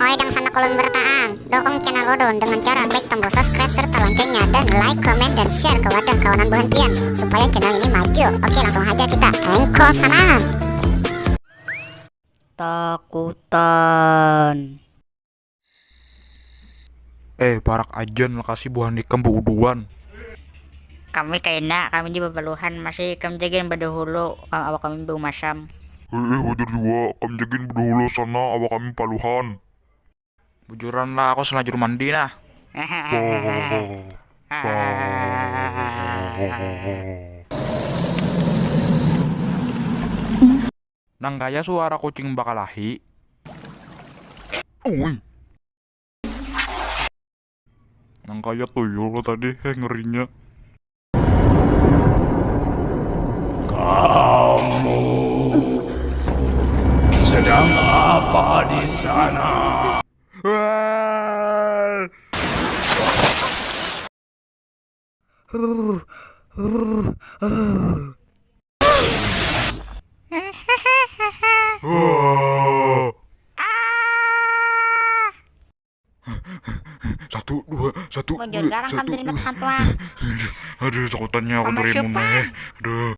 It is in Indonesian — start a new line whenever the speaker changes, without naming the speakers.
Oedang sana kolom bertaan. Dukung channel Odon dengan cara klik tombol subscribe serta loncengnya dan like, comment, dan share ke wadah kawanan buhan pian supaya channel ini maju. Oke, langsung aja kita engkol sana.
Takutan.
Barak ajan makasih buhan ikam beuduan.
Kami kayaknya kami di babaluhan masih kami jagain badahulu awak kami bau masam.
Wajar juga kam jagin berdahulu sana awak kami paluhan. Bujuran lah aku selajur mandi nah. Nang kaya suara kucing bakal lahi. Uy. Nang kaya tuyul tadi ngerinya.
Kamu sedang apa di sana?
Satu dua.
Bujur garang kami terima hantuan.
Aduh takutannya aku
Mama
dari
siapa?
Aduh.